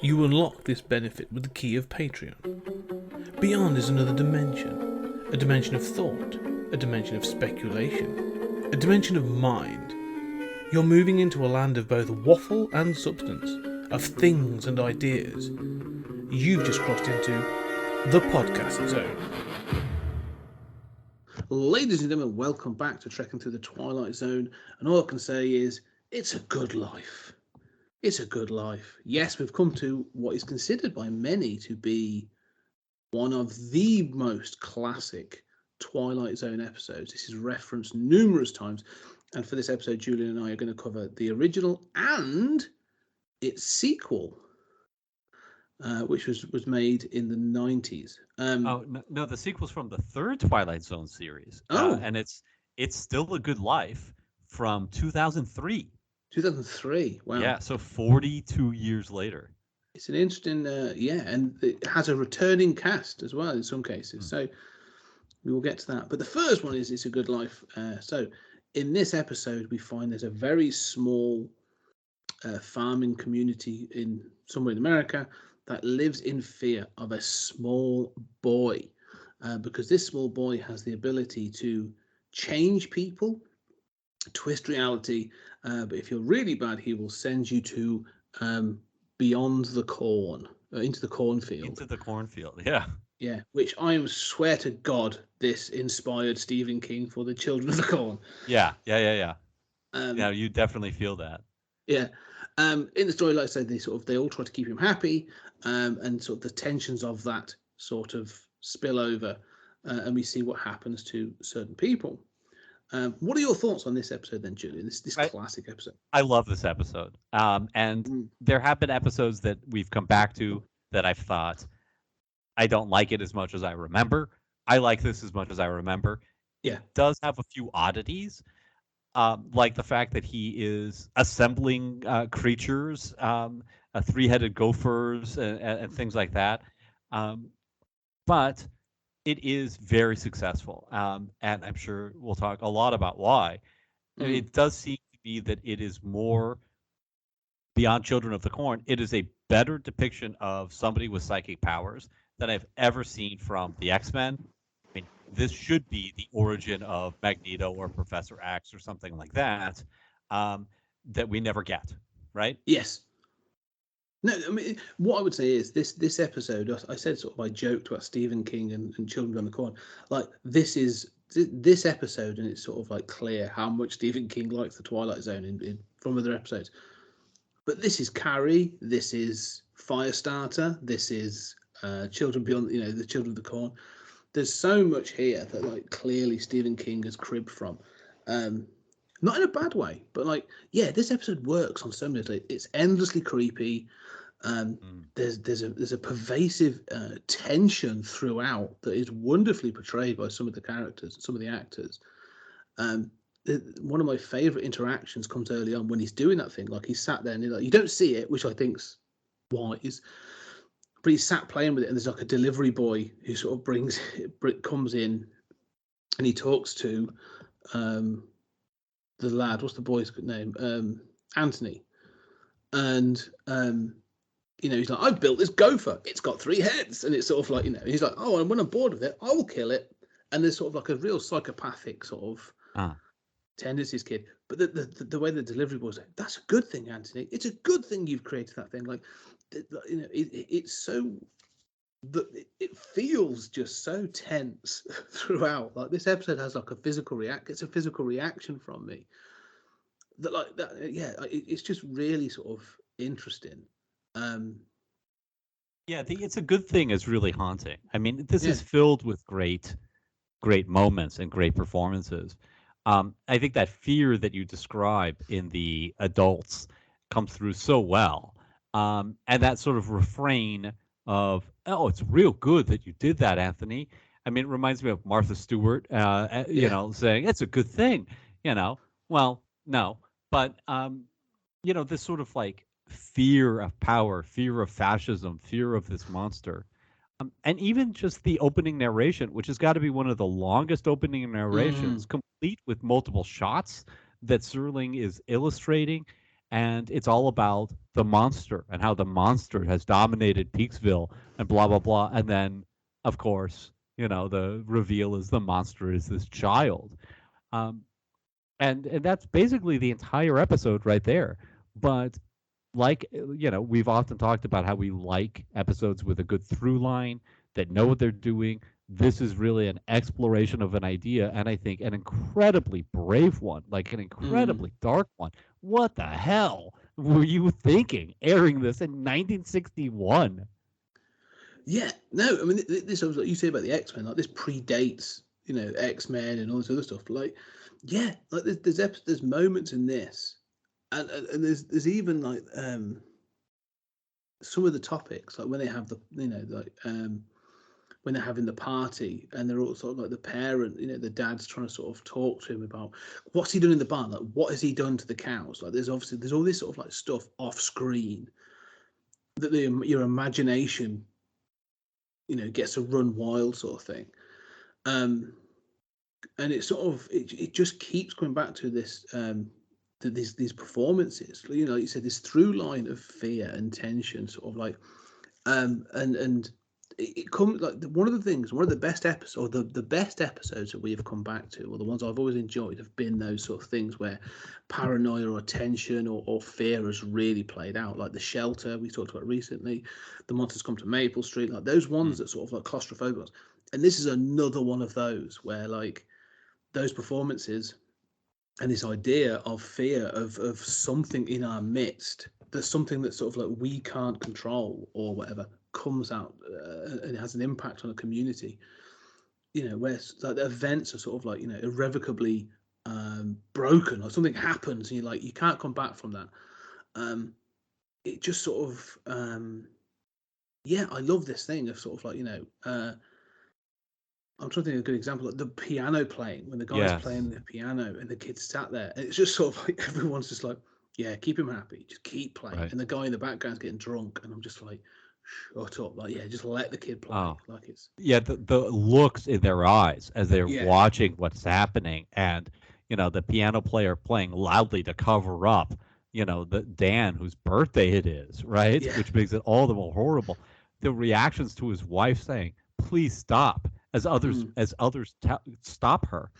You unlock this benefit with the key of Patreon. Beyond is another dimension. A dimension of thought. A dimension of speculation. A dimension of mind. You're moving into a land of both waffle and substance. Of things and ideas. You've just crossed into the podcast zone. Ladies and gentlemen, welcome back to Trekking Through the Twilight Zone. And all I can say is, it's a good life. It's a good life. Yes, we've come to what is considered by many to be one of the most classic Twilight Zone episodes. This is referenced numerous times. And for this episode, Julian and I are going to cover the original and its sequel, which was made in the 90s. No, the sequel's from the third Twilight Zone series. And it's Still a Good Life from 2003. 2003. Wow. Yeah, so 42 years later. It's an interesting, and it has a returning cast as well in some cases. So we will get to that. But the first one is It's a Good Life. So in this episode, we find there's a very small farming community somewhere in America that lives in fear of a small boy, because this small boy has the ability to change people, twist reality, but if you're really bad, he will send you to beyond the corn, into the cornfield. Into the cornfield, yeah. Yeah, which I swear to God, this inspired Stephen King for The Children of the Corn. Yeah. Yeah, you definitely feel that. Yeah. In the story, like I said, they all try to keep him happy, and sort of the tensions of that sort of spill over, and we see what happens to certain people. What are your thoughts on this episode then, Julian? This classic episode. I love this episode. And there have been episodes that we've come back to that I've thought, I don't like it as much as I remember. I like this as much as I remember. Yeah. It does have a few oddities, like the fact that he is assembling creatures, three-headed gophers and things like that. But it is very successful, and I'm sure we'll talk a lot about why. It does seem to be that it is more beyond Children of the Corn. It is a better depiction of somebody with psychic powers than I've ever seen from the X-Men. I mean, this should be the origin of Magneto or Professor X or something like that, that we never get, right? Yes. No, I mean, what I would say is this episode, I said sort of, I joked about Stephen King and Children of the Corn. Like, this episode, and it's sort of like clear how much Stephen King likes the Twilight Zone from other episodes. But this is Carrie, this is Firestarter, this is Children Beyond, the Children of the Corn. There's so much here that like clearly Stephen King has cribbed from. Not in a bad way, but this episode works on so many. It's endlessly creepy. There's a pervasive tension throughout that is wonderfully portrayed by some of the characters, some of the actors. One of my favorite interactions comes early on when he's doing that thing. Like, he's sat there and you don't see it, which I think's wise, but he's sat playing with it, and there's like a delivery boy who sort of comes in, and he talks to the lad. What's the boy's name? Anthony. And he's like, I've built this gopher. It's got 3 heads, and it's sort of like, he's like, oh, and when I'm bored with it, I will kill it. And there's sort of like a real psychopathic sort of tendencies, kid. But the way the delivery boy's like, that's a good thing, Anthony. It's a good thing you've created that thing. Like, it's so that it feels just so tense throughout. Like, this episode has like a physical reaction from me. It's just really sort of interesting. It's a good thing is really haunting. I mean, this is filled with great moments and great performances. I think that fear that you describe in the adults comes through so well. And that sort of refrain of, oh, it's real good that you did that, Anthony. I mean, it reminds me of Martha Stewart, saying, it's a good thing, Well, no. But, this sort of like fear of power, fear of fascism, fear of this monster. And even just the opening narration, which has got to be one of the longest opening narrations, complete with multiple shots that Serling is illustrating. and it's all about the monster and how the monster has dominated Peaksville and blah blah blah. And then, of course, the reveal is the monster is this child, um, and that's basically the entire episode right there. But like we've often talked about how we like episodes with a good through line that know what they're doing. This is really an exploration of an idea, and I think an incredibly brave one, like an incredibly dark one. What the hell were you thinking airing this in 1961? Yeah, no, I mean, this was like you say about the X-Men, like this predates, X-Men and all this other stuff. But like, yeah, like there's moments in this, and there's even like some of the topics, like when they have the, when they're having the party and they're all sort of like the parent, the dad's trying to sort of talk to him about what's he done in the barn, like what has he done to the cows. Like there's all this sort of like stuff off screen that your imagination, gets to run wild sort of thing. And it sort of it just keeps coming back to this to these performances. Like you said, this through line of fear and tension, sort of like and it comes like one of the best episodes, or the best episodes that we have come back to, or the ones I've always enjoyed, have been those sort of things where paranoia or tension or fear has really played out. Like The Shelter we talked about recently, The Monsters Come to Maple Street, like those ones that sort of like claustrophobic. And this is another one of those where like those performances and this idea of fear of something in our midst, there's something that sort of like we can't control or whatever, comes out and it has an impact on a community, where like the events are sort of like irrevocably broken, or something happens and you're like, you can't come back from that. It just sort of I love this thing of sort of like I'm trying to think of a good example, like the piano playing, when the guy's playing the piano and the kid's sat there, and it's just sort of like everyone's just like, yeah, keep him happy, just keep playing. Right. And the guy in the background's getting drunk, and I'm just like, shut up, like, yeah, just let the kid play. Oh. Like it's the looks in their eyes as they're watching what's happening, and the piano player playing loudly to cover up the Dan whose birthday it is, right? Which makes it all the more horrible. The reactions to his wife saying, please stop, as others stop her,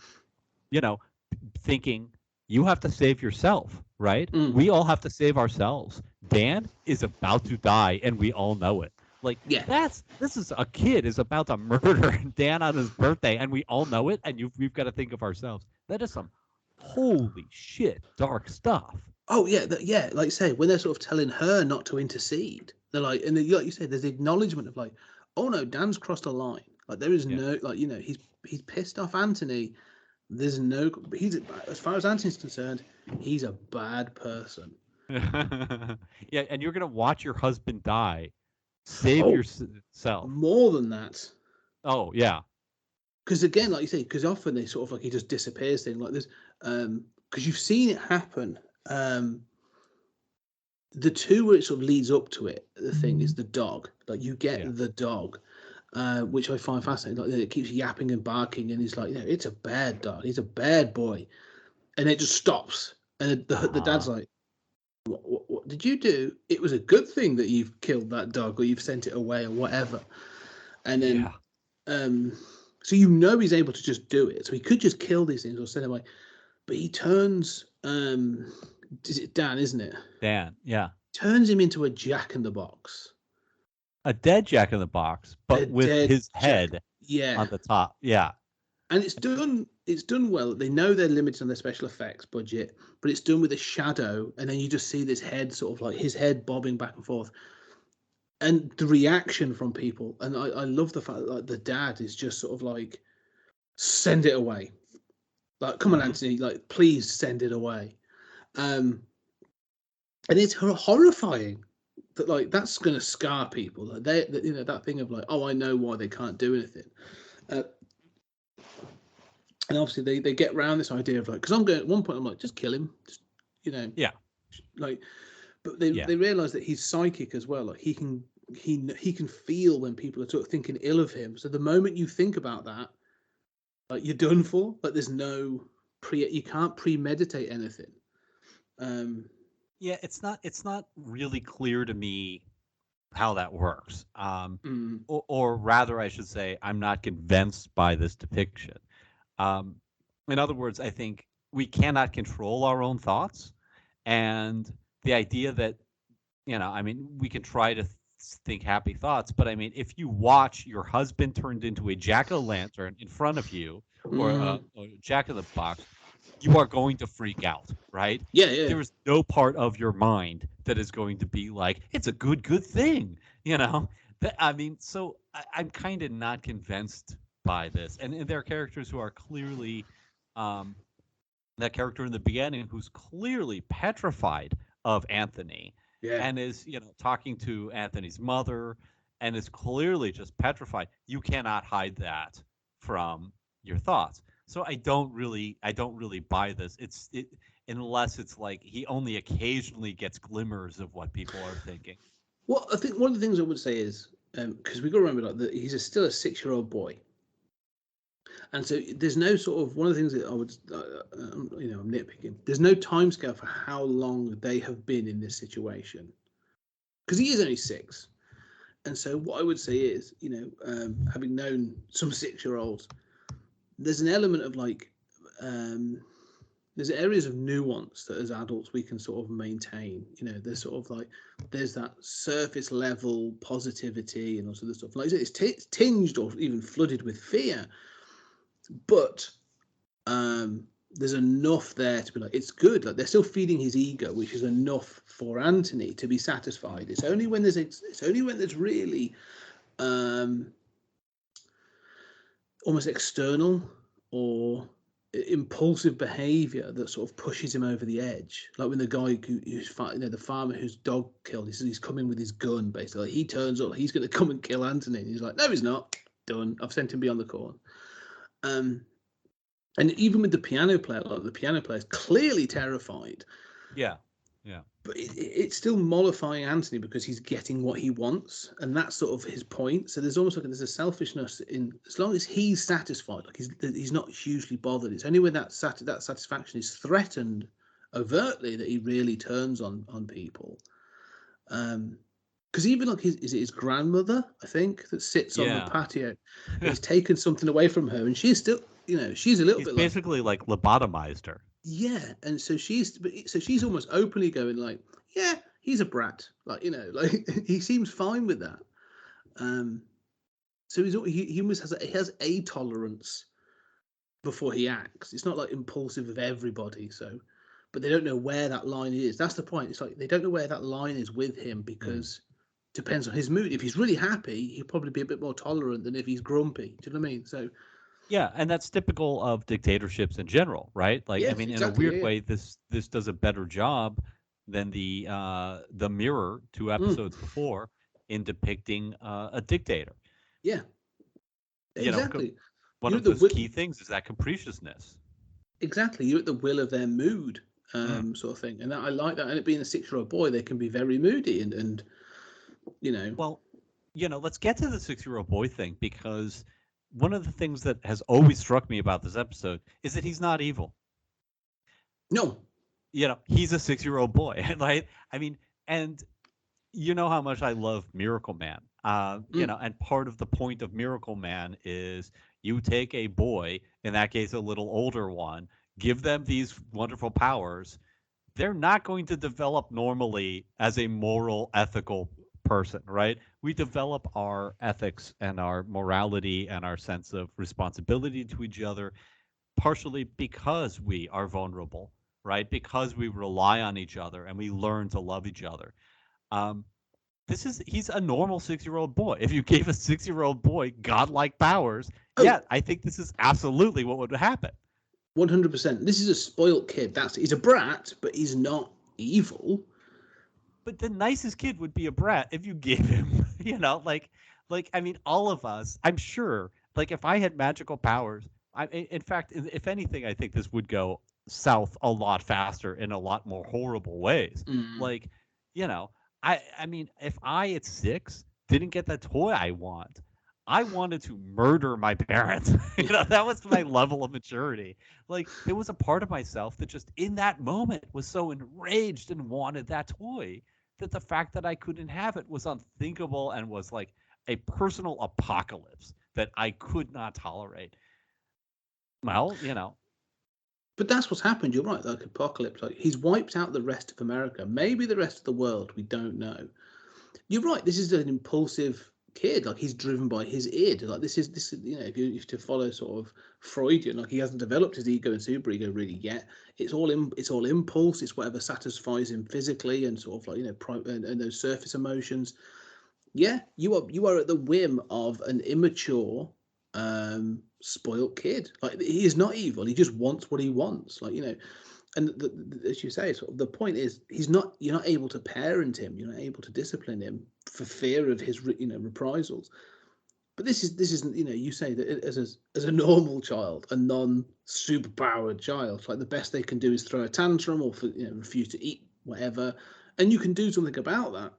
thinking you have to save yourself, right? We all have to save ourselves. Dan is about to die and we all know it. Like, this is a kid is about to murder Dan on his birthday, and we all know it, and we've got to think of ourselves. That is some holy shit dark stuff. Oh yeah, like you say, when they're sort of telling her not to intercede, they're like, and like you said, there's the acknowledgement of like, oh no, Dan's crossed a line. Like there is no, like he's pissed off Anthony. There's no, as far as Anthony's concerned, he's a bad person. Yeah, and you're gonna watch your husband die. Save yourself. More than that. Oh yeah. Because again, like you say, because often they sort of like he just disappears. Thing like this, because you've seen it happen. The two where it sort of leads up to it, the thing is the dog. Like you get the dog, which I find fascinating. Like it keeps yapping and barking, and he's like, it's a bad dog. He's a bad boy, and it just stops. And the dad's like, what did you do? It was a good thing that you've killed that dog, or you've sent it away, or whatever. And then, so he's able to just do it. So he could just kill these things or send it away, but he turns. Is it Dan? Isn't it? Dan. Yeah. Turns him into a Jack in the Box. A dead Jack in the Box, but with his head on the top. Yeah. And it's done well. They know they're limited on their special effects budget, but it's done with a shadow, and then you just see this head sort of like his head bobbing back and forth. And the reaction from people, and I love the fact that like the dad is just sort of like, send it away. Like, come on, Anthony, like, please send it away. And it's horrifying that like that's going to scar people. Like that thing of like, oh, I know why they can't do anything. And obviously they get around this idea of like, because I'm going at one point I'm like, just kill him, just, like, but they realize that he's psychic as well. Like he can feel when people are sort of thinking ill of him. So the moment you think about that, like you're done for. Like there's no you can't premeditate anything. Yeah, it's not really clear to me how that works. Or rather, I should say, I'm not convinced by this depiction. Um, in other words, I think we cannot control our own thoughts, and the idea that I mean, we can try to think happy thoughts, but I mean, if you watch your husband turned into a jack o' lantern in front of you, or Mm. a jack in the box, you are going to freak out, right? Yeah, yeah. There is no part of your mind that is going to be like, it's a good thing, you know? I mean, so I'm kind of not convinced by this. And there are characters who are clearly, um, that character in the beginning who's clearly petrified of Anthony Yeah. and is, talking to Anthony's mother and is clearly just petrified. You cannot hide that from your thoughts. So I don't really buy this. Unless it's like he only occasionally gets glimmers of what people are thinking. Well, I think one of the things I would say is because we got to remember like that he's still a 6-year-old boy, and so there's no sort of one of the things that I would, I'm nitpicking. There's no timescale for how long they have been in this situation because he is only 6, and so what I would say is, having known some 6-year-olds, there's an element of like. There's areas of nuance that as adults we can sort of maintain. There's sort of like there's that surface level positivity and all sorts of stuff. Like it's tinged or even flooded with fear, but there's enough there to be like it's good. Like they're still feeding his ego, which is enough for Anthony to be satisfied. It's only when there's really almost external or impulsive behavior that sort of pushes him over the edge, like when the guy who's the farmer whose dog killed, he's coming with his gun basically. Like he turns up, he's going to come and kill Anthony, and he's like, no he's not, done, I've sent him beyond the corn. And even with the piano player, like the piano player is clearly terrified, Yeah, but it's still mollifying Anthony because he's getting what he wants, and that's sort of his point. So there's almost like there's a selfishness in as long as he's satisfied, like he's not hugely bothered. It's only when that satisfaction is threatened overtly that he really turns on people. Because even like is it his grandmother, I think, that sits on the patio, he's taken something away from her, and she's still, she's a little bit basically like lobotomized her. Yeah, and so she's almost openly going like, yeah, he's a brat, like like he seems fine with that. So he almost has a tolerance before he acts. It's not like impulsive with everybody. So, but they don't know where that line is. That's the point. It's like they don't know where that line is with him because it depends on his mood. If he's really happy, he'll probably be a bit more tolerant than if he's grumpy. Do you know what I mean? So. Yeah, and that's typical of dictatorships in general, right? Like, Yes, I mean, exactly, in a weird way, this does a better job than the Mirror 2 episodes before in depicting a dictator. Yeah, exactly. One of those key things is that capriciousness. Exactly, you're at the will of their mood, sort of thing, and I like that. And it being a 6-year-old boy, they can be very moody, and. Well, let's get to the 6-year-old boy thing because. One of the things that has always struck me about this episode is that he's not evil. No. He's a 6-year-old boy. Right? I mean, and you know how much I love Miracle Man. And part of the point of Miracle Man is you take a boy, in that case, a little older one, give them these wonderful powers. They're not going to develop normally as a moral, ethical person, right? We develop our ethics and our morality and our sense of responsibility to each other partially because we are vulnerable, right? Because we rely on each other and we learn to love each other. He's a normal 6-year-old boy. If you gave a 6-year-old boy godlike powers, I think this is absolutely what would happen. 100%. This is a spoilt kid. He's a brat, but he's not evil. But the nicest kid would be a brat if you gave him, I mean, all of us, I'm sure, like if I had magical powers, in fact, if anything, I think this would go south a lot faster in a lot more horrible ways. Like, I mean, if I at 6 didn't get the toy I want, I wanted to murder my parents. That was my level of maturity. Like, there was a part of myself that just in that moment was so enraged and wanted that toy that the fact that I couldn't have it was unthinkable and was like a personal apocalypse that I could not tolerate. Well, But that's what's happened. You're right, like apocalypse. Like he's wiped out the rest of America, maybe the rest of the world. We don't know. You're right. This is an impulsive kid. Like he's driven by his id. Like this is if you to follow sort of Freudian, like he hasn't developed his ego and superego really yet. It's all impulse. It's whatever satisfies him physically and sort of like and those surface emotions. Yeah, you are at the whim of an immature, spoilt kid. Like he is not evil. He just wants what he wants. Like and as you say, sort of the point is you're not able to parent him. You're not able to discipline him for fear of his reprisals. But this isn't you say that as a normal child, a non superpowered child, like the best they can do is throw a tantrum or refuse to eat whatever, and you can do something about that.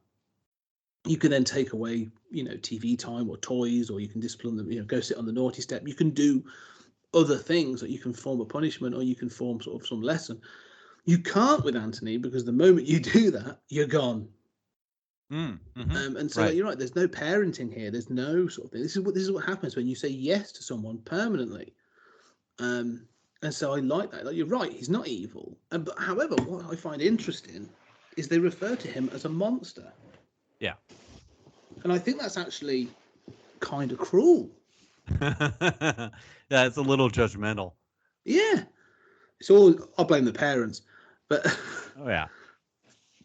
You can then take away, TV time or toys, or you can discipline them, go sit on the naughty step. You can do other things that you can form a punishment or you can form sort of some lesson. You can't with Anthony because the moment you do that, you're gone. And so right. You're right. There's no parenting here. There's no sort of thing. This is what happens when you say yes to someone permanently. And so I like that. Like, you're right. He's not evil. But however, what I find interesting is they refer to him as a monster. Yeah. And I think that's actually kind of cruel. Yeah, it's a little judgmental. Yeah. I'll blame the parents. But Oh, yeah.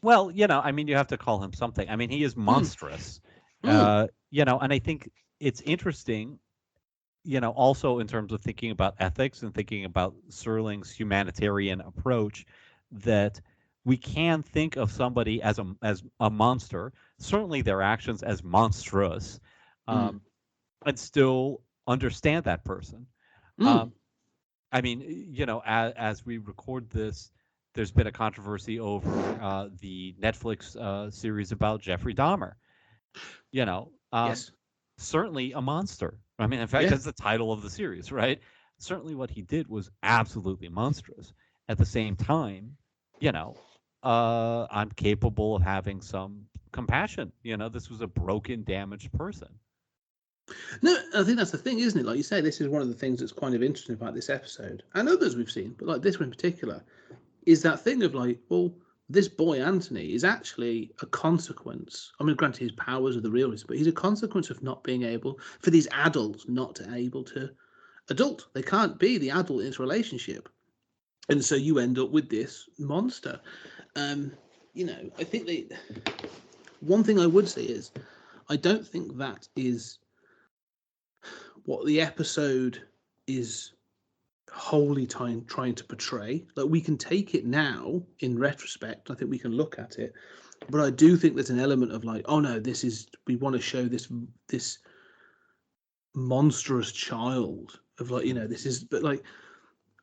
Well, you have to call him something. I mean, he is monstrous. And I think it's interesting, also in terms of thinking about ethics and thinking about Serling's humanitarian approach, that we can think of somebody as a monster, certainly their actions as monstrous, and still understand that person. I mean, as we record this, there's been a controversy over the Netflix series about Jeffrey Dahmer. Yes. Certainly a monster. I mean, in fact, that's the title of the series, right? Certainly what he did was absolutely monstrous. At the same time, I'm capable of having some compassion. This was a broken, damaged person. No, I think that's the thing, isn't it? Like you say, this is one of the things that's kind of interesting about this episode and others we've seen, but like this one in particular, is that thing of like, well, this boy Anthony is actually a consequence. I mean, granted, his powers are the real reason, but he's a consequence of not being able for these adults not to able to adult. They can't be the adult in this relationship, and so you end up with this monster. I think one thing I would say is, I don't think that is what the episode is wholly trying to portray. Like, we can take it now in retrospect. I think we can look at it, but I do think there's an element of like, oh no, we want to show this monstrous child of like, this is, but like,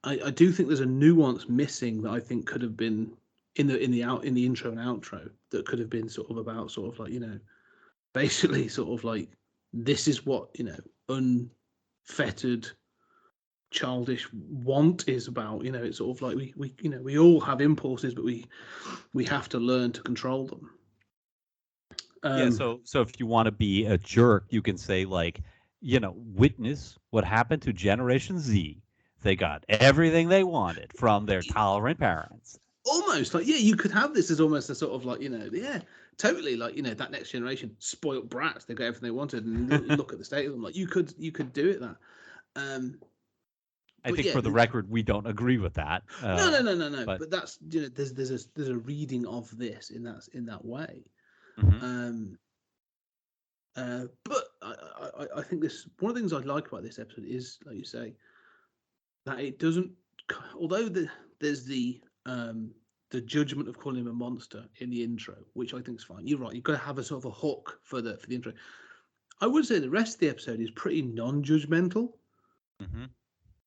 I do think there's a nuance missing that I think could have been in the intro and outro, that could have been sort of about sort of like, basically sort of like, this is what unfettered childish want is about. It's sort of like we all have impulses, but we have to learn to control them. So if you want to be a jerk, you can say like, witness what happened to Generation Z. They got everything they wanted from their tolerant parents. Almost like, you could have this as almost a sort of like, totally like, that next generation, spoilt brats. They got everything they wanted, and look at the state of them. Like you could do it that. I think for the record, we don't agree with that. No. But that's there's a reading of this in that way. But I think this, one of the things I like about this episode is, like you say, that it doesn't, although there's the judgment of calling him a monster in the intro, which I think is fine. You're right. You've got to have a sort of a hook for the intro. I would say the rest of the episode is pretty non-judgmental.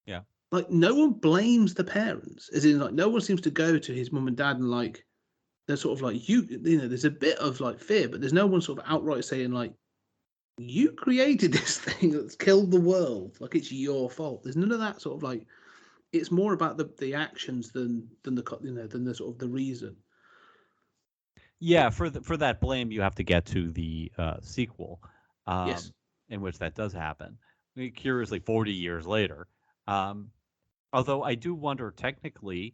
Yeah. Like, no one blames the parents, as in like no one seems to go to his mum and dad and like, they're sort of like, there's a bit of like fear, but there's no one sort of outright saying like, you created this thing that's killed the world. Like, it's your fault. There's none of that sort of like. It's more about the actions than the sort of the reason. Yeah, for that blame, you have to get to the sequel, Yes. in which that does happen. Curiously, 40 years later. Um, Although I do wonder technically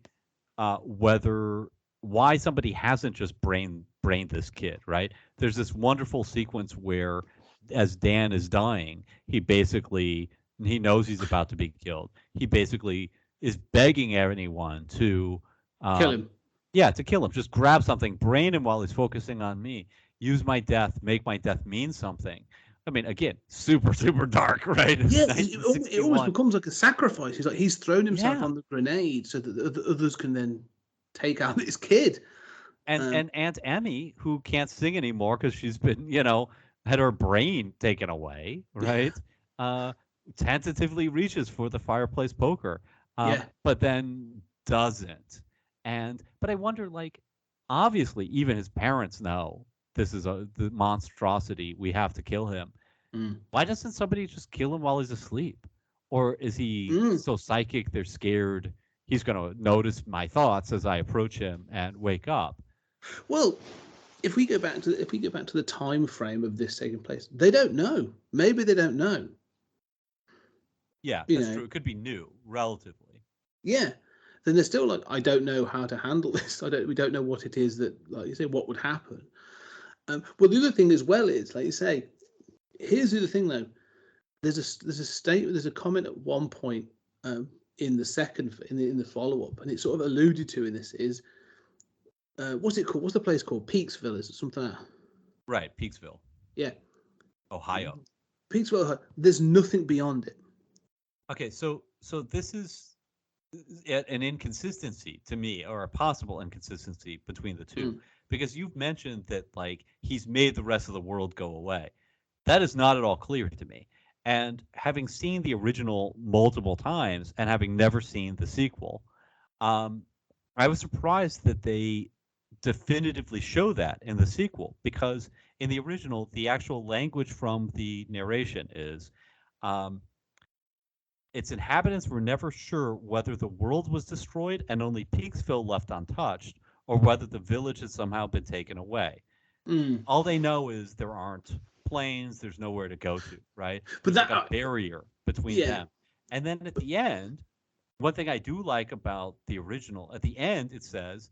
whether why somebody hasn't just brained this kid, right? There's this wonderful sequence where, as Dan is dying, he knows he's about to be killed. He basically is begging anyone to, Kill um, him. yeah, to kill him. Just grab something, brain him while he's focusing on me. Use my death, make my death mean something. I mean, again, super, super dark, right? Yeah, It's it almost 1961. becomes like a sacrifice. He's thrown himself Yeah. on the grenade so that the others can then take out this kid. And Aunt Emmy, who can't sing anymore because she's been, had her brain taken away, right? Uh, Tentatively reaches for the fireplace poker, Yeah. but then doesn't. But I wonder, like, obviously, even his parents know this is the monstrosity. We have to kill him. Mm. Why doesn't somebody just kill him while he's asleep? Or is he Mm. so psychic they're scared he's going to notice my thoughts as I approach him and wake up? Well, if we go back to the time frame of this taking place, they don't know. Maybe they don't know. Yeah, You that's know. true. It could be new, relatively. Yeah. Then they're still like, I don't know how to handle this. We don't know what it is that, like you say, what would happen. Well, the other thing as well is, like you say, here's the other thing though. There's a comment at one point in the follow up, and it's sort of alluded to in this is what's it called? What's the place called? Peaksville, is it something like that? Right, Peaksville, Yeah, Ohio. Peaksville. There's nothing beyond it. Okay, so this is an inconsistency to me, or a possible inconsistency between the two, because you've mentioned that like he's made the rest of the world go away. That is not at all clear to me. And having seen the original multiple times and having never seen the sequel, I was surprised that they definitively show that in the sequel, because in the original, the actual language from the narration is um, its inhabitants were never sure whether the world was destroyed and only Peaksville left untouched, or whether the village had somehow been taken away. Mm. All they know is there aren't planes, there's nowhere to go to, right? But There's that, like a barrier between yeah, them. And then at the end, one thing I do like about the original, at the end it says,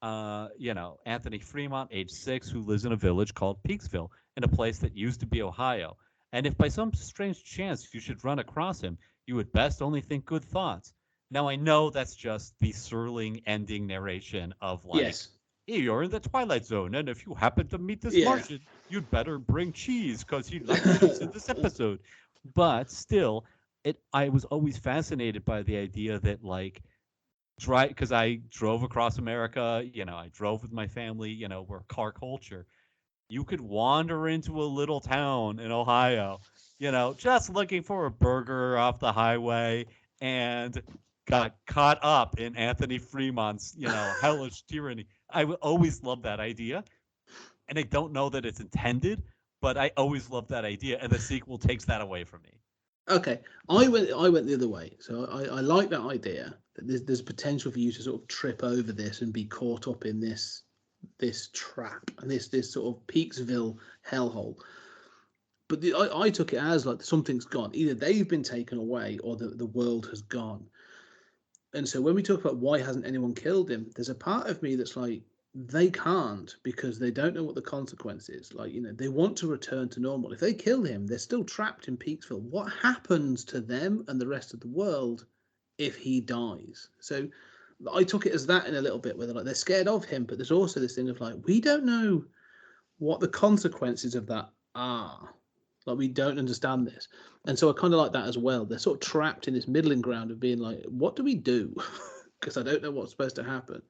Anthony Fremont, age 6, who lives in a village called Peaksville, in a place that used to be Ohio. And if by some strange chance you should run across him, you would best only think good thoughts. Now I know that's just the swirling ending narration of like, yes, hey, you're in the Twilight Zone, and if you happen to meet this yeah, Martian, you'd better bring cheese because he lectures in this episode. But still, I was always fascinated by the idea that like because I drove across America, I drove with my family, we're car culture. You could wander into a little town in Ohio, just looking for a burger off the highway, and got caught up in Anthony Fremont's, hellish tyranny. I always loved that idea. And I don't know that it's intended, but I always loved that idea. And the sequel takes that away from me. Okay, I went the other way. So I like that idea that there's potential for you to sort of trip over this and be caught up in this trap and this sort of Peaksville hellhole. But I took it as like something's gone. Either they've been taken away or the world has gone. And so when we talk about why hasn't anyone killed him, there's a part of me that's like, they can't because they don't know what the consequence is. Like, they want to return to normal. If they kill him, they're still trapped in Peaksville. What happens to them and the rest of the world if he dies? So I took it as that in a little bit, where they're scared of him, but there's also this thing of like, we don't know what the consequences of that are. Like, we don't understand this. And so I kind of like that as well. They're sort of trapped in this middling ground of being like, what do we do? Because I don't know what's supposed to happen.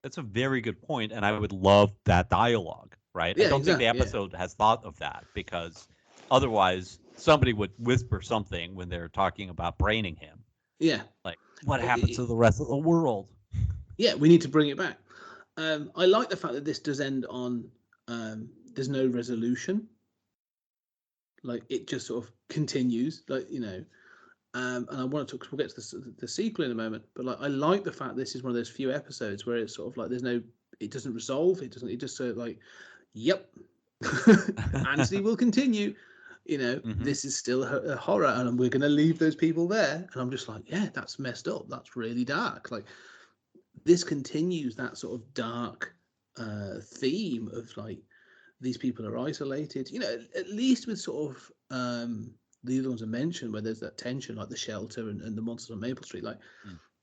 That's a very good point, and I would love that dialogue, right? Yeah, I don't think the exactly, yeah. episode has thought of that, because otherwise somebody would whisper something when they're talking about braining him. Yeah. Like, what happens to the rest of the world? Yeah, we need to bring it back. I like the fact that this does end on there's no resolution. Like it just sort of continues, like and I want to talk. We'll get to the sequel in a moment, but like I like the fact this is one of those few episodes where it's sort of like it doesn't resolve. It just sort of like, yep, Anthony will continue. This is still a horror, and we're going to leave those people there. And I'm just like, yeah, that's messed up. That's really dark. Like this continues that sort of dark theme of like these people are isolated. At least with sort of the other ones I mentioned where there's that tension, like the shelter and the monsters on Maple Street. Like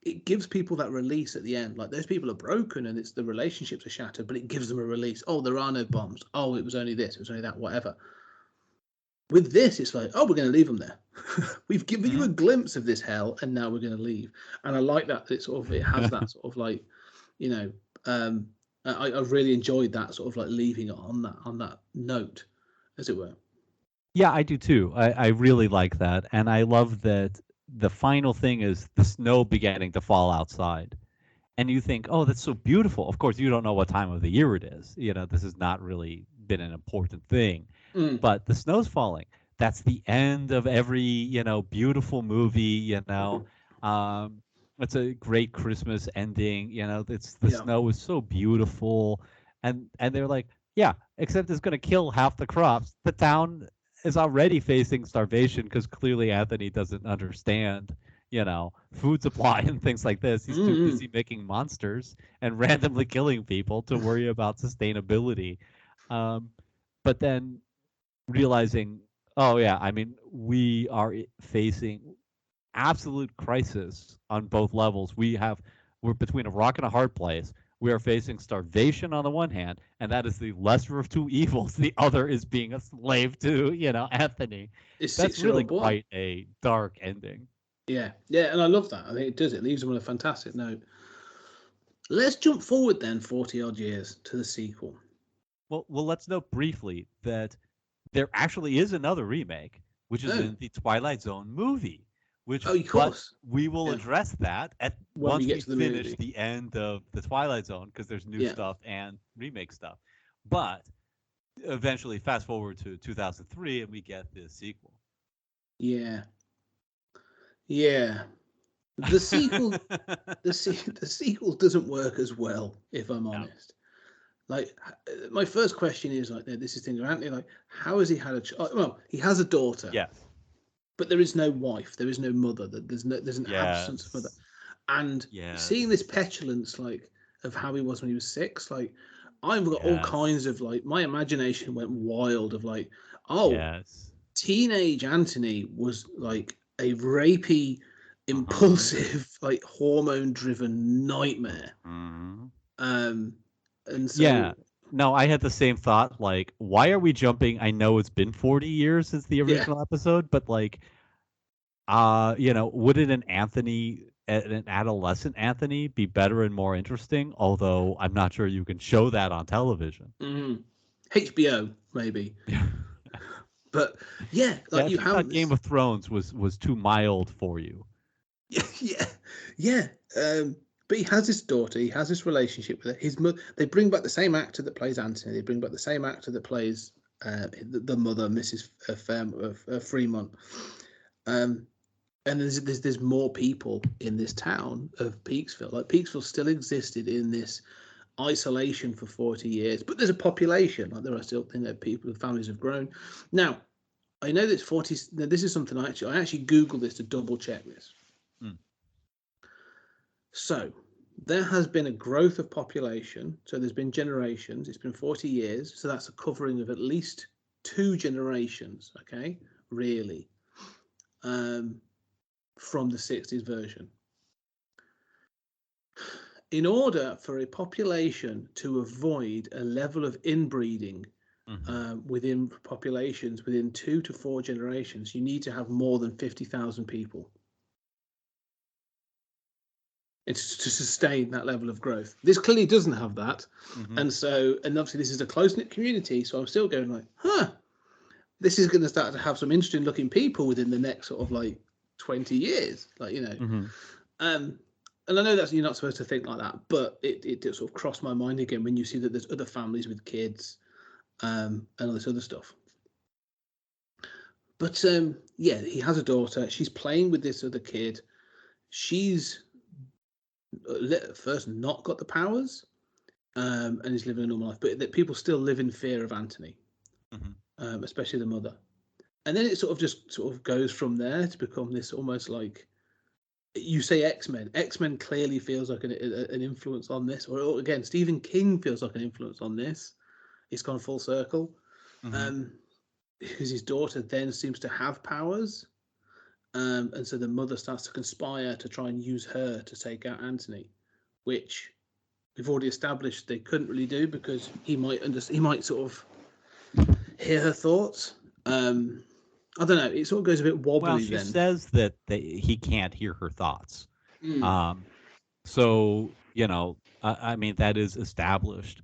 it gives people that release at the end. Like those people are broken and it's the relationships are shattered, but it gives them a release. Oh, there are no bombs. Oh, it was only this. It was only that. Whatever. With this, it's like, oh, we're going to leave them there. We've given you a glimpse of this hell, and now we're going to leave. And I like that it has that sort of like, I really enjoyed that sort of like leaving it on that note, as it were. Yeah, I do too. I really like that. And I love that the final thing is the snow beginning to fall outside. And you think, oh, that's so beautiful. Of course, you don't know what time of the year it is. This has not really been an important thing. But the snow's falling. That's the end of every, beautiful movie, it's a great Christmas ending. The snow is so beautiful. And they're like, yeah, except it's going to kill half the crops. The town is already facing starvation because clearly Anthony doesn't understand, food supply and things like this. He's too busy making monsters and randomly killing people to worry about sustainability. But then realizing, oh yeah, I mean, we are facing absolute crisis on both levels. We're between a rock and a hard place. We are facing starvation on the one hand, and that is the lesser of two evils. The other is being a slave to, Anthony. That's really quite a dark ending. Yeah, and I love that. I think it does. It leaves them on a fantastic note. Let's jump forward then 40 odd years to the sequel. Well, let's note briefly that there actually is another remake, which is in the Twilight Zone movie. Of course. We will address that once we finish the end of the Twilight Zone, because there's new stuff and remake stuff. But eventually, fast forward to 2003, and we get the sequel. Yeah. The sequel, the sequel doesn't work as well, if I'm honest. Like, my first question is like, this is thing Anthony. Like, how has he had a child? Well, he has a daughter. Yes. But there is no wife. There is no mother. There's an absence of mother. And seeing this petulance, like, of how he was when he was 6, like, I've got all kinds of like, my imagination went wild of like, teenage Anthony was like a rapey, impulsive, like hormone-driven nightmare. And so, no, I had the same thought. Like, why are we jumping? I know it's been 40 years since the original episode, but like, wouldn't an adolescent Anthony be better and more interesting? Although I'm not sure you can show that on television. HBO maybe. But like you have Game of Thrones was too mild for you. Yeah. But he has this daughter. He has this relationship with her. His mother. They bring back the same actor that plays Anthony. They bring back the same actor that plays the mother, Mrs. Fremont. And there's more people in this town of Peaksville. Like Peaksville still existed in this isolation for 40 years, but there's a population. Like there are still people, families have grown. Now, I know that 40. Now, this is something I actually Googled this to double check this. So there has been a growth of population. So there's been generations. It's been 40 years. So that's a covering of at least 2 generations. Okay, really, from the 60s version. In order for a population to avoid a level of inbreeding within populations within 2 to 4 generations, you need to have more than 50,000 people. It's to sustain that level of growth. This clearly doesn't have that. And obviously this is a close-knit community. So I'm still going like, this is going to start to have some interesting looking people within the next sort of like 20 years. Like, and I know that you're not supposed to think like that, but it sort of crossed my mind again when you see that there's other families with kids and all this other stuff. But yeah, he has a daughter. She's playing with this other kid. She's at first not got the powers, and is living a normal life. But that people still live in fear of Anthony, especially the mother. And then it sort of goes from there to become this almost like, you say X-Men. X-Men clearly feels like an influence on this, or again, Stephen King feels like an influence on this. It's gone full circle. Because his daughter then seems to have powers, and so the mother starts to conspire to try and use her to take out Anthony, which we've already established they couldn't really do because he might sort of hear her thoughts. I don't know. It sort of goes a bit wobbly. Well, she says that he can't hear her thoughts. So I mean, that is established.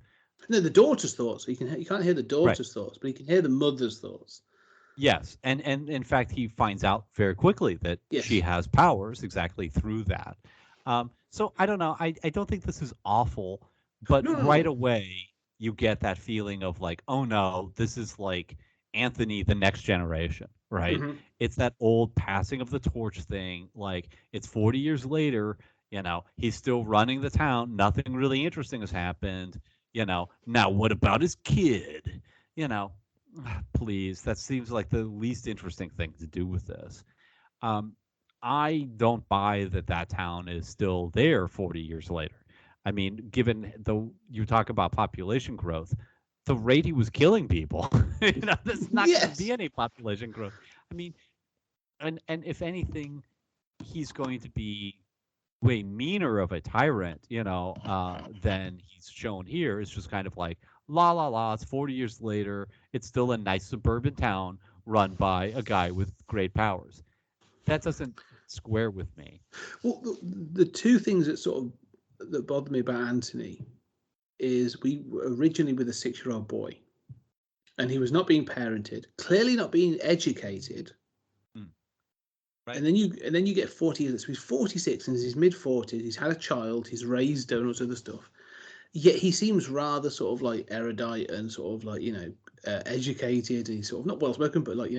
No, the daughter's thoughts. You can't hear the daughter's thoughts, but you can hear the mother's thoughts. Yes, and in fact, he finds out very quickly that she has powers exactly through that. So I don't know. I don't think this is awful, but right away you get that feeling of like, oh no, this is like Anthony, the next generation, right? It's that old passing of the torch thing. Like, it's 40 years later, he's still running the town. Nothing really interesting has happened. Now what about his kid? Please, that seems like the least interesting thing to do with this. I don't buy that town is still there 40 years later. I mean, given you talk about population growth, the rate he was killing people, there's not going to be any population growth. I mean, and if anything, he's going to be way meaner of a tyrant, than he's shown here. It's just kind of like, la la la, it's 40 years later, it's still a nice suburban town run by a guy with great powers. That doesn't square with me. Well, the two things that bother me about Anthony is we were originally with a 6-year-old boy, and he was not being parented, clearly not being educated. Right. And then you get 40 years. So he's 46 and he's his mid-40s. He's had a child. He's raised and all this other stuff. Yet he seems rather sort of like erudite and sort of like educated. And he's sort of not well spoken, but like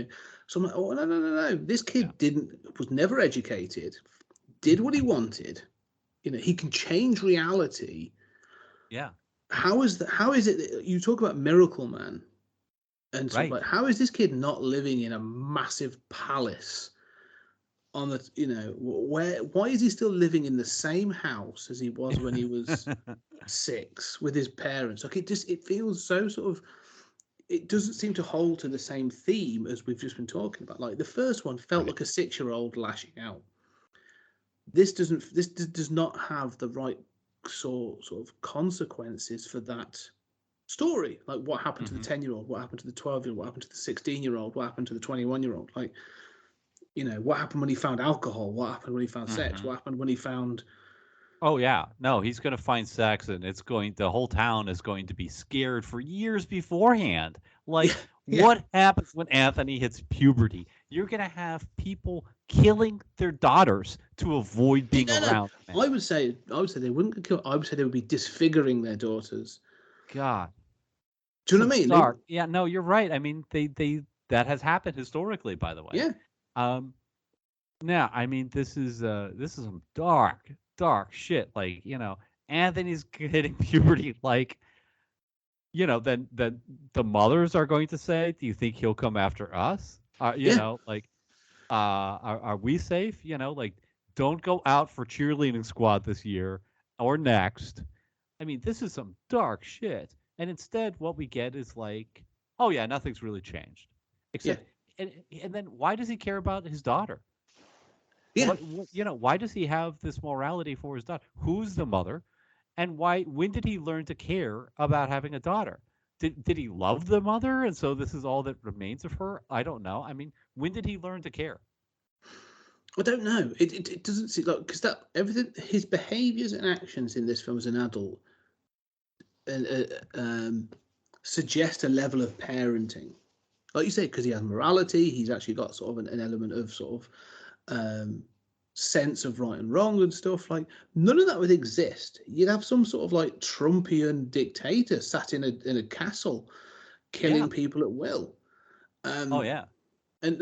So I'm like, oh no. This kid was never educated. Did what he wanted. He can change reality. Yeah. How is it that you talk about Miracle Man, and sort of like, how is this kid not living in a massive palace? On the, why is he still living in the same house as he was when he was 6 with his parents? Like, it feels so sort of, it doesn't seem to hold to the same theme as we've just been talking about. Like, the first one felt like a 6-year-old lashing out. This does not have the right sort of consequences for that story. Like, what happened to the 10-year-old? What happened to the 12-year-old? What happened to the 16-year-old? What happened to the 21-year-old? Like, what happened when he found alcohol? What happened when he found sex? What happened when he found... Oh, yeah. No, he's going to find sex, and the whole town is going to be scared for years beforehand. Like, what happens when Anthony hits puberty? You're going to have people killing their daughters to avoid being around. I would say they wouldn't kill. I would say they would be disfiguring their daughters. God. Do you know what I mean? Dark. Yeah, no, you're right. I mean, they that has happened historically, by the way. Yeah. Now, I mean, this is some dark shit. Like, Anthony's hitting puberty. Like, then the mothers are going to say, "Do you think he'll come after us?" Like, are we safe? Like, don't go out for cheerleading squad this year or next. I mean, this is some dark shit. And instead, what we get is like, oh yeah, nothing's really changed, except. And then why does he care about his daughter? Yeah. Why does he have this morality for his daughter? Who's the mother? And when did he learn to care about having a daughter? Did he love the mother? And so this is all that remains of her? I don't know. I mean, when did he learn to care? I don't know. It doesn't seem like, because everything, his behaviors and actions in this film as an adult suggest a level of parenting. Like you say, because he has morality, he's actually got sort of an element of sort of sense of right and wrong and stuff. Like, none of that would exist. You'd have some sort of like Trumpian dictator sat in a castle killing people at will. Oh yeah. And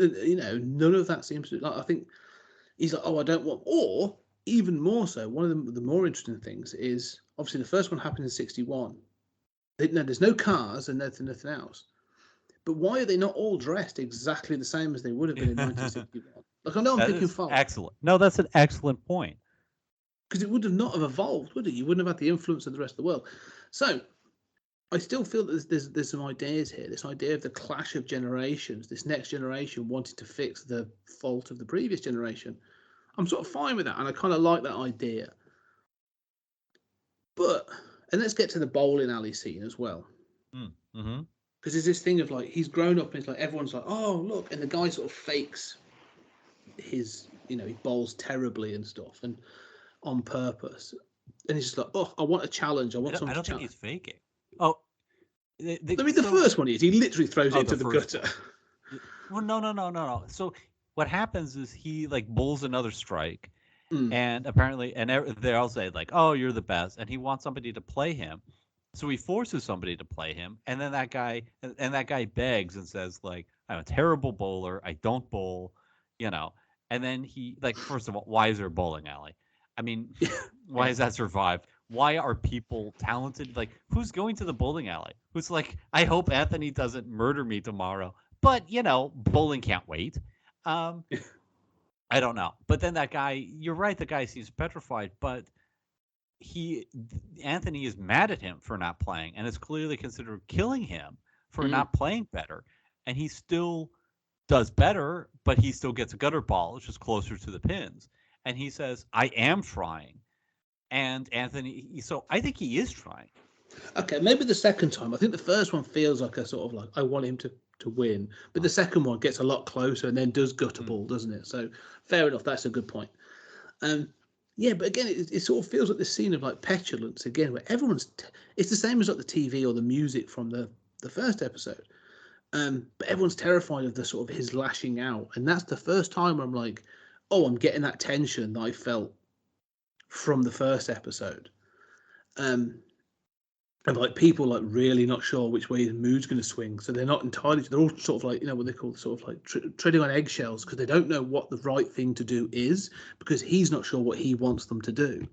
none of that seems to. Like, I think he's like, oh, I don't want. Or even more so, one of the more interesting things is obviously the first one happened in '61. There's no cars and nothing else. But why are they not all dressed exactly the same as they would have been in 1961? Like, I know I'm picking fault. Excellent. No, that's an excellent point. Because it would have not have evolved, would it? You wouldn't have had the influence of the rest of the world. So I still feel that there's some ideas here. This idea of the clash of generations, this next generation wanting to fix the fault of the previous generation. I'm sort of fine with that, and I kind of like that idea. And let's get to the bowling alley scene as well. Mm-hmm. Because there's this thing of like, he's grown up and it's like, everyone's like, oh, look. And the guy sort of fakes his, he bowls terribly and stuff and on purpose. And he's just like, oh, I want a challenge. I don't think he's faking. Oh, the first one is, he literally throws it into the gutter. Well, no. So what happens is he like bowls another strike. And apparently, they all say like, oh, you're the best. And he wants somebody to play him. So he forces somebody to play him, and then that guy begs and says like, "I'm a terrible bowler. I don't bowl," And then he like, first of all, why is there a bowling alley? I mean, why has that survived? Why are people talented? Like, who's going to the bowling alley? Who's like, I hope Anthony doesn't murder me tomorrow. But bowling can't wait. I don't know. But then that guy, you're right. The guy seems petrified, but Anthony is mad at him for not playing, and is clearly considered killing him for not playing better. And he still does better, but he still gets a gutter ball, which is closer to the pins. And he says, I am trying. And Anthony, so I think he is trying. Okay, maybe the second time. I think the first one feels like a sort of like, I want him to win. But the second one gets a lot closer and then does gutter ball, doesn't it? So fair enough. That's a good point. Yeah, but again, it sort of feels like this scene of like petulance again, where everyone's. It's the same as like the TV or the music from the first episode, but everyone's terrified of the sort of his lashing out, and that's the first time where I'm like, oh, I'm getting that tension that I felt from the first episode, and like people like really not sure which way his mood's going to swing, so they're not entirely. They're all sort of like what they call sort of like treading on eggshells because they don't know what the right thing to do is because he's not sure what he wants them to do,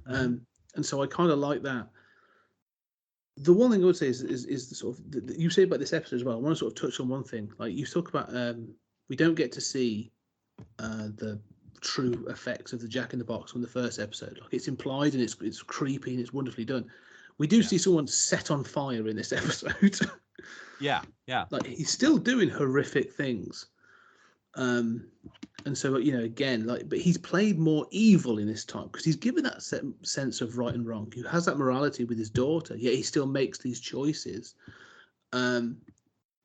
and so I kind of like that. The one thing I would say is the sort of you say about this episode as well. I want to sort of touch on one thing. Like you talk about, we don't get to see the true effects of the Jack in the Box from the first episode. Like it's implied and it's creepy and it's wonderfully done. We do see someone set on fire in this episode. Yeah. Like he's still doing horrific things. And so, again, like, but he's played more evil in this time because he's given that sense of right and wrong. He has that morality with his daughter, yet he still makes these choices. And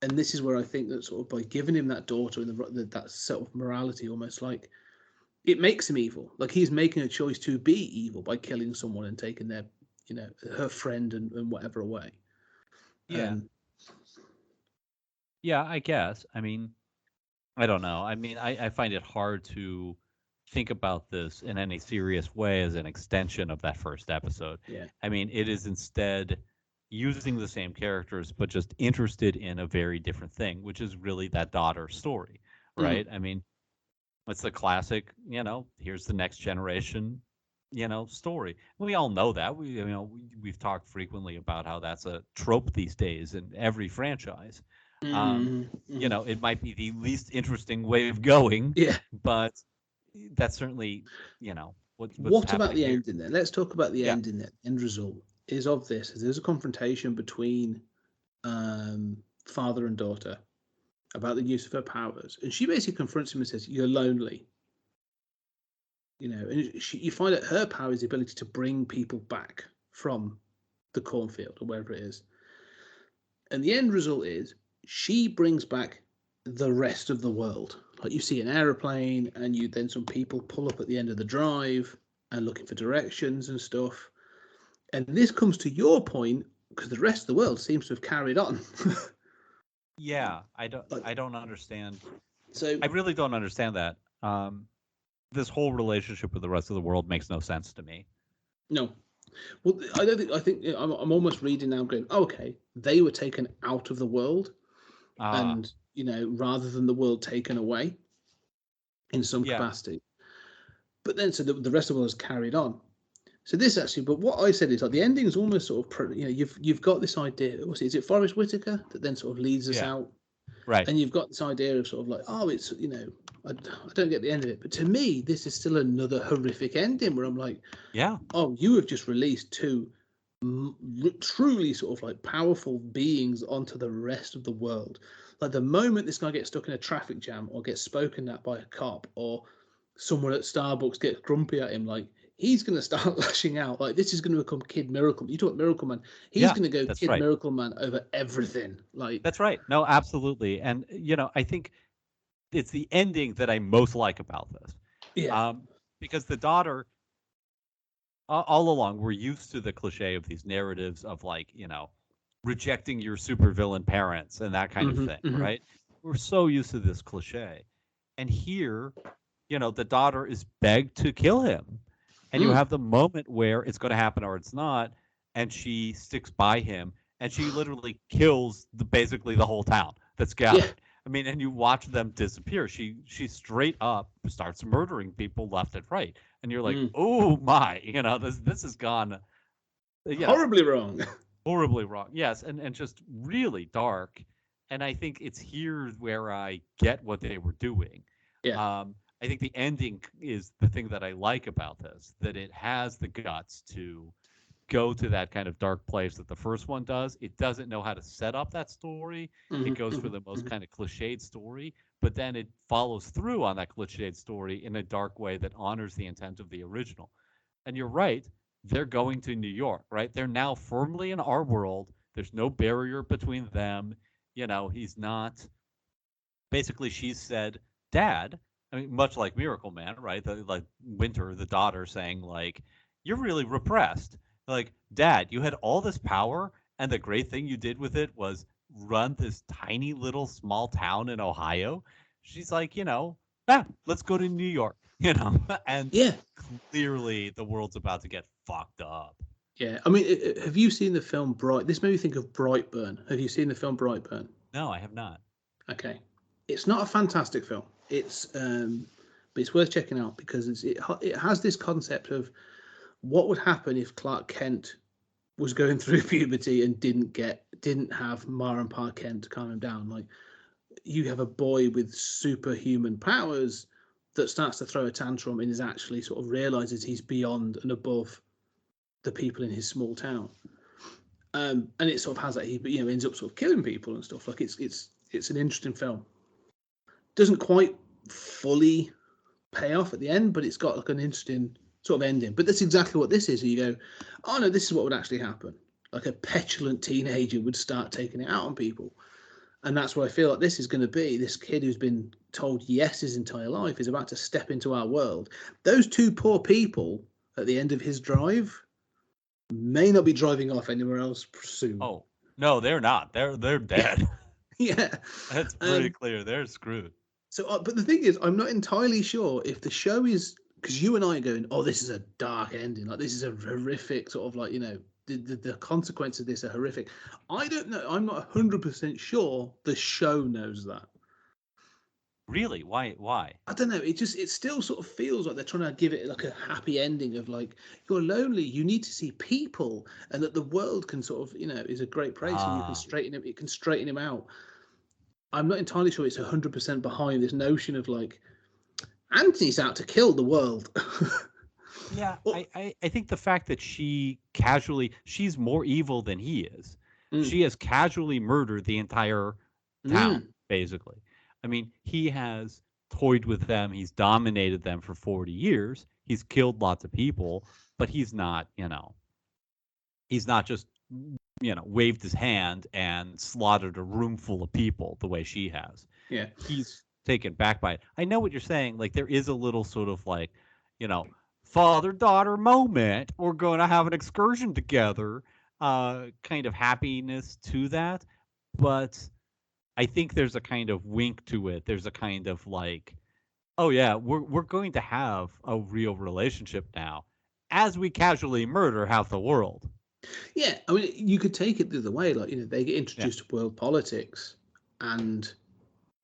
this is where I think that sort of by giving him that daughter and that sort of morality, almost like it makes him evil. Like he's making a choice to be evil by killing someone and taking their, her friend and whatever away. Yeah. Yeah, I guess. I mean, I don't know. I mean, I find it hard to think about this in any serious way as an extension of that first episode. Yeah. I mean, it is instead using the same characters, but just interested in a very different thing, which is really that daughter story, right? I mean, it's the classic, here's the next generation, story. We all know that. We've talked frequently about how that's a trope these days in every franchise. It might be the least interesting way of going, but that's certainly, what about the ending then? Let's talk about the ending then. End result is of this. There's a confrontation between father and daughter about the use of her powers. And she basically confronts him and says, you're lonely. And you find that her power is the ability to bring people back from the cornfield or wherever it is. And the end result is she brings back the rest of the world. Like you see an aeroplane and then some people pull up at the end of the drive and looking for directions and stuff. And this comes to your point because the rest of the world seems to have carried on. Yeah, I don't understand. So I really don't understand that. This whole relationship with the rest of the world makes no sense to me. No. Well, I think I'm almost reading now going, okay, they were taken out of the world and rather than the world taken away in some Yeah. capacity. But then, so the rest of the world is carried on. So this actually, but what I said is like the ending is almost sort of, you've got this idea. Is it Forrest Whitaker that then sort of leads us out, Right. and you've got this idea of sort of like, oh, it's I don't get the end of it, but to me, this is still another horrific ending where I'm like, Yeah. oh, you have just released two truly sort of like powerful beings onto the rest of the world. Like the moment this guy gets stuck in a traffic jam or gets spoken at by a cop or someone at Starbucks gets grumpy at him, like he's going to start lashing out. Like this is going to become Kid Miracle. You talk about Miracle Man. He's going to go Kid Miracle Man over everything. Like that's right. No, absolutely. And I think it's the ending that I most like about this. Yeah. Because the daughter, all along, we're used to the cliche of these narratives of like, rejecting your supervillain parents and that kind of thing, right? We're so used to this cliche. And here, the daughter is begged to kill him. And you have the moment where it's going to happen or it's not. And she sticks by him and she literally kills basically the whole town that's gathered. Yeah. I mean, and you watch them disappear. She straight up starts murdering people left and right. And you're like, oh my, this has gone horribly wrong. Horribly wrong. Yes. And just really dark. And I think it's here where I get what they were doing. Yeah. I think the ending is the thing that I like about this, that it has the guts to go to that kind of dark place that the first one does. It doesn't know how to set up that story. It goes for the most kind of cliched story, but then it follows through on that cliched story in a dark way that honors the intent of the original. And you're right, they're going to New York, right? They're now firmly in our world. There's no barrier between them. He's not. Basically, she said, Dad, I mean, much like Miracle Man, right? Like Winter, the daughter, saying, like, you're really repressed. Like, Dad, you had all this power, and the great thing you did with it was run this tiny little small town in Ohio. She's like, let's go to New York, and clearly the world's about to get fucked up. Yeah, I mean, have you seen the film Bright? This made me think of Brightburn. Have you seen the film Brightburn? No, I have not. Okay, it's not a fantastic film. It's but it's worth checking out because it has this concept of what would happen if Clark Kent was going through puberty and didn't have Ma and Pa Kent to calm him down. Like you have a boy with superhuman powers that starts to throw a tantrum and is actually sort of realizes he's beyond and above the people in his small town. And it sort of has that he ends up sort of killing people and stuff. Like it's an interesting film. Doesn't quite fully pay off at the end, but it's got like an interesting sort of ending. But that's exactly what this is. You go, oh no, this is what would actually happen. Like a petulant teenager would start taking it out on people. And that's what I feel like this is going to be. This kid who's been told yes his entire life is about to step into our world. Those two poor people at the end of his drive may not be driving off anywhere else soon. Oh, no, they're not. They're dead. Yeah. That's pretty clear. They're screwed. So, but the thing is, I'm not entirely sure if the show is, because you and I are going, oh, this is a dark ending. Like, this is a horrific sort of like, the consequences of this are horrific. I don't know. I'm not 100% sure the show knows that. Really? Why? I don't know. It still sort of feels like they're trying to give it like a happy ending of like, you're lonely, you need to see people, and that the world can sort of, is a great place and you can straighten him out. I'm not entirely sure it's 100% behind this notion of like, Anthony's out to kill the world. Yeah, I think the fact that she's more evil than he is. She has casually murdered the entire town, basically. I mean, he has toyed with them. He's dominated them for 40 years. He's killed lots of people, but he's not just, waved his hand and slaughtered a room full of people the way she has. Yeah. He's taken back by it. I know what you're saying. Like, there is a little sort of like, father-daughter moment. We're going to have an excursion together, kind of happiness to that. But I think there's a kind of wink to it. There's a kind of like, oh yeah, we're going to have a real relationship now as we casually murder half the world. Yeah, I mean, you could take it the other way. Like, they get introduced to world politics, and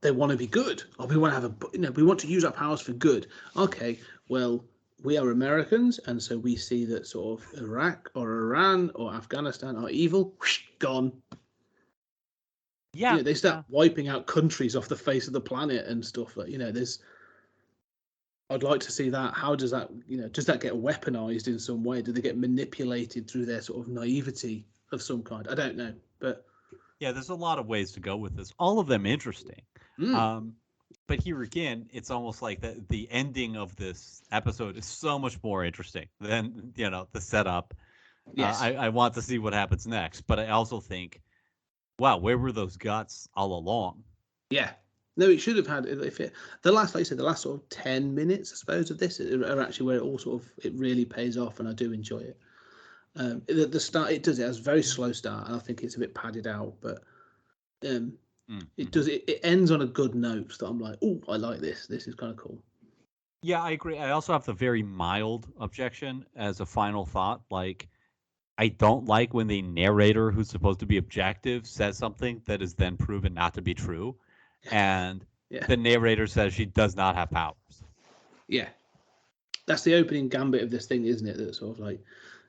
they want to be good. Or we want to have we want to use our powers for good. Okay, well, we are Americans, and so we see that sort of Iraq or Iran or Afghanistan are evil. Whoosh, gone. Yeah, they start wiping out countries off the face of the planet and stuff. There's. I'd like to see that. How does that, does that get weaponized in some way? Do they get manipulated through their sort of naivety of some kind? I don't know, but yeah, there's a lot of ways to go with this. All of them interesting. But here again, it's almost like the ending of this episode is so much more interesting than the setup. yes, I want to see what happens next, but I also think, wow, where were those guts all along? yeah. No, it should have had. The last, like you said, the last sort of 10 minutes, I suppose, of this are actually where it really pays off, and I do enjoy it. The start, it has a very slow start, and I think it's a bit padded out, but it does. It ends on a good note that I'm like, oh, I like this. This is kind of cool. Yeah, I agree. I also have the very mild objection as a final thought. Like, I don't like when the narrator, who's supposed to be objective, says something that is then proven not to be true, and the narrator says she does not have powers. Yeah, that's the opening gambit of this thing, isn't it? That sort of like,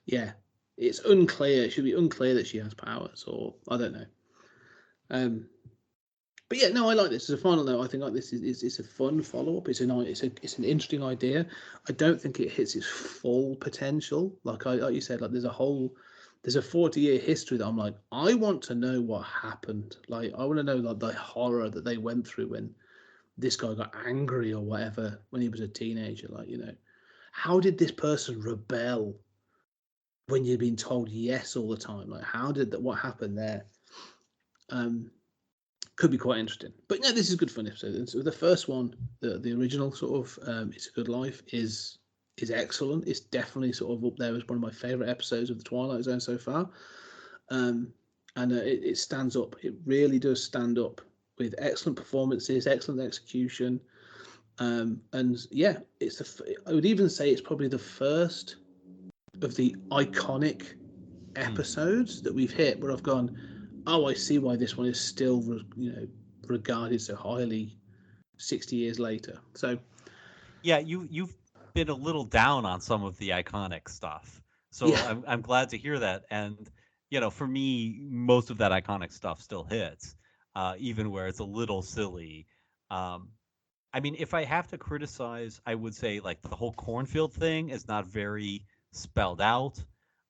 yeah, it's unclear. It should be unclear that she has powers, or I don't know. But yeah, no, I like this. As a final note, I think like this is it's a fun follow up. It's an interesting idea. I don't think it hits its full potential. Like you said, like there's a 40-year history that I'm like, I want to know what happened. Like I want to know like the horror that they went through when this guy got angry or whatever when he was a teenager. Like how did this person rebel when you've been told yes all the time? Like what happened there? Could be quite interesting. But yeah, this is good fun episode. And so the first one, the original sort of It's a Good Life is excellent. It's definitely sort of up there as one of my favourite episodes of the Twilight Zone so far. And it stands up. It really does stand up with excellent performances, excellent execution. And yeah, I would even say it's probably the first of the iconic episodes that we've hit where I've gone, oh, I see why this one is still, regarded so highly 60 years later. So, yeah, you've been a little down on some of the iconic stuff, so yeah. I'm glad to hear that. And for me, most of that iconic stuff still hits, even where it's a little silly. I mean, if I have to criticize, I would say like the whole cornfield thing is not very spelled out.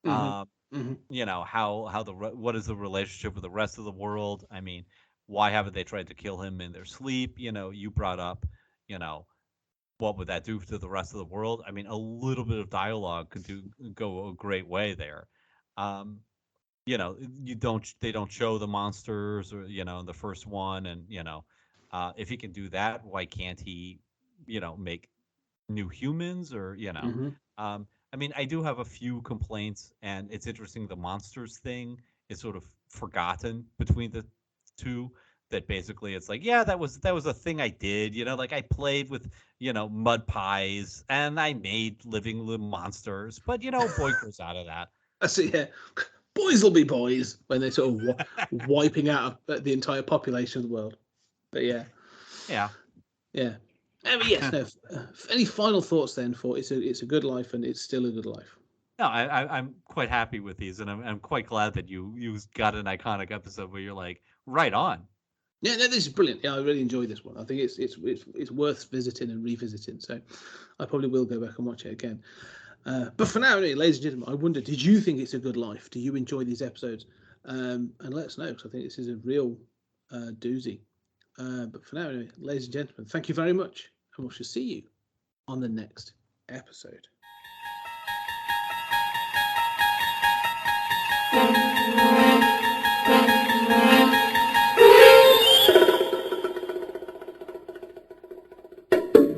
How what is the relationship with the rest of the world? I mean, why haven't they tried to kill him in their sleep? You brought up, what would that do to the rest of the world? I mean, a little bit of dialogue could go a great way there. They don't show the monsters or in the first one, and if he can do that, why can't he make new humans or I mean, I do have a few complaints, and it's interesting the monsters thing is sort of forgotten between the two. That basically it's like, yeah, that was a thing I did, like I played with mud pies and I made living little monsters, but boy grows out of that. I see. Yeah, boys will be boys when they're sort of wiping out the entire population of the world. But yeah. Yes. No. Any final thoughts then? For it's a good life, and it's still a good life. No, I'm quite happy with these, and I'm quite glad that you got an iconic episode where you're like, right on. Yeah, no, this is brilliant. Yeah, I really enjoyed this one. I think it's worth visiting and revisiting. So I probably will go back and watch it again. But for now, anyway, ladies and gentlemen, I wonder, did you think it's a good life? Do you enjoy these episodes? And let us know, because I think this is a real doozy. But for now, anyway, ladies and gentlemen, thank you very much, and we shall see you on the next episode.